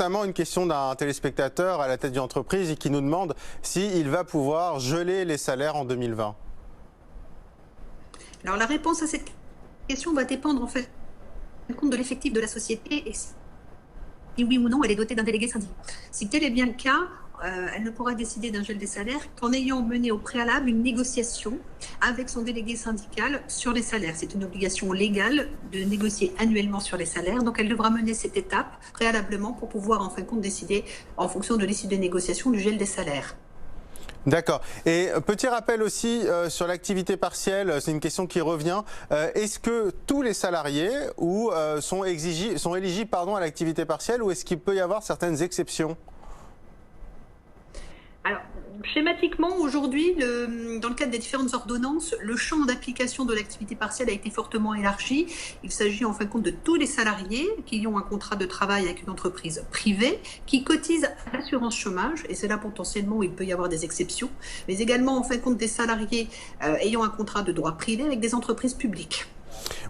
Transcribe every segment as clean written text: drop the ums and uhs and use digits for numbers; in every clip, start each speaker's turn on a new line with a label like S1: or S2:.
S1: notamment une question d'un téléspectateur à la tête d'une entreprise et qui nous demande s'il va pouvoir geler les salaires en 2020.
S2: Alors la réponse à cette question va dépendre en fait compte de l'effectif de la société et si oui ou non elle est dotée d'un délégué syndical. Si tel est bien le cas, elle ne pourra décider d'un gel des salaires qu'en ayant mené au préalable une négociation avec son délégué syndical sur les salaires. C'est une obligation légale de négocier annuellement sur les salaires, donc elle devra mener cette étape préalablement pour pouvoir en fin de compte décider en fonction de l'issue des négociations du gel des salaires.
S1: D'accord. Et petit rappel aussi sur l'activité partielle, c'est une question qui revient. Est-ce que tous les salariés sont éligibles à l'activité partielle ou est-ce qu'il peut y avoir certaines exceptions ?
S2: Alors, schématiquement, aujourd'hui, dans le cadre des différentes ordonnances, le champ d'application de l'activité partielle a été fortement élargi. Il s'agit en fin de compte de tous les salariés qui ont un contrat de travail avec une entreprise privée, qui cotisent à l'assurance chômage, et c'est là potentiellement où il peut y avoir des exceptions, mais également en fin de compte des salariés ayant un contrat de droit privé avec des entreprises publiques.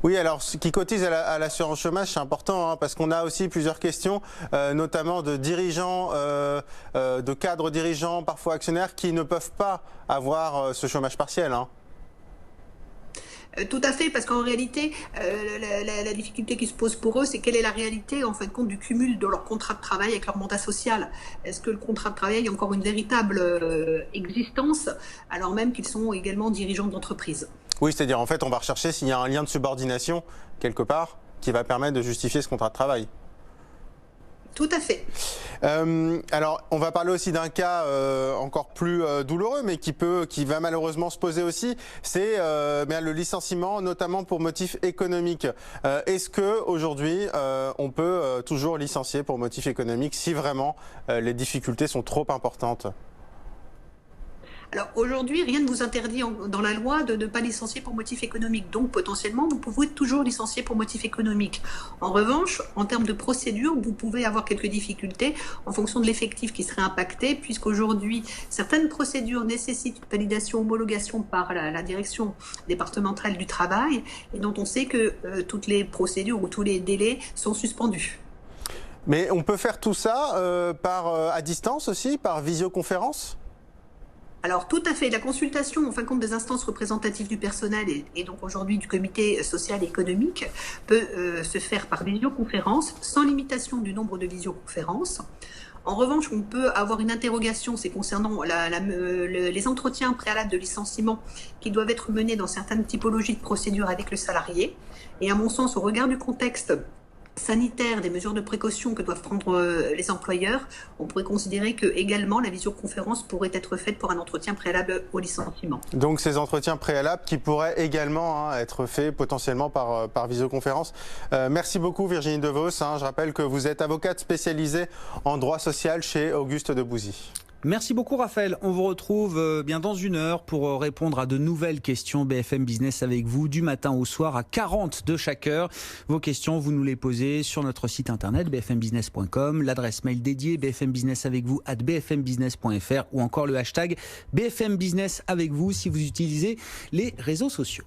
S1: Oui, alors ce qui cotise à l'assurance chômage, c'est important parce qu'on a aussi plusieurs questions, notamment de dirigeants, de cadres dirigeants, parfois actionnaires, qui ne peuvent pas avoir ce chômage partiel.
S2: Tout à fait, parce qu'en réalité, la difficulté qui se pose pour eux, c'est quelle est la réalité en fin de compte du cumul de leur contrat de travail avec leur mandat social. Est-ce que le contrat de travail a encore une véritable existence, alors même qu'ils sont également dirigeants d'entreprise ?
S1: Oui, c'est-à-dire en fait, on va rechercher s'il y a un lien de subordination quelque part qui va permettre de justifier ce contrat de travail.
S2: Tout à fait.
S1: Alors, on va parler aussi d'un cas encore plus douloureux, mais qui va malheureusement se poser aussi, c'est le licenciement, notamment pour motif économique. Est-ce que aujourd'hui, on peut toujours licencier pour motif économique si vraiment les difficultés sont trop importantes ?
S2: Alors aujourd'hui, rien ne vous interdit dans la loi de ne pas licencier pour motif économique. Donc potentiellement, vous pouvez toujours licencier pour motif économique. En revanche, en termes de procédure, vous pouvez avoir quelques difficultés en fonction de l'effectif qui serait impacté, puisqu'aujourd'hui, certaines procédures nécessitent une validation, homologation par la direction départementale du travail, et dont on sait que toutes les procédures ou tous les délais sont suspendus.
S1: Mais on peut faire tout ça à distance aussi, par visioconférence ?
S2: Alors tout à fait, la consultation en fin de compte des instances représentatives du personnel et donc aujourd'hui du comité social et économique peut se faire par visioconférence sans limitation du nombre de visioconférences. En revanche, on peut avoir une interrogation, c'est concernant les entretiens préalables de licenciement qui doivent être menés dans certaines typologies de procédures avec le salarié. Et à mon sens, au regard du contexte sanitaire, des mesures de précaution que doivent prendre les employeurs, on pourrait considérer que également la visioconférence pourrait être faite pour un entretien préalable au licenciement.
S1: Donc ces entretiens préalables qui pourraient également être faits potentiellement par visioconférence. Merci beaucoup Virginie Devos. Je rappelle que vous êtes avocate spécialisée en droit social chez Auguste Debouzy.
S3: Merci beaucoup Raphaël, on vous retrouve bien dans une heure pour répondre à de nouvelles questions BFM Business avec vous du matin au soir à 40 de chaque heure. Vos questions, vous nous les posez sur notre site internet bfmbusiness.com, l'adresse mail dédiée bfmbusinessavecvous@bfmbusiness.fr ou encore le hashtag BFM Business avec vous si vous utilisez les réseaux sociaux.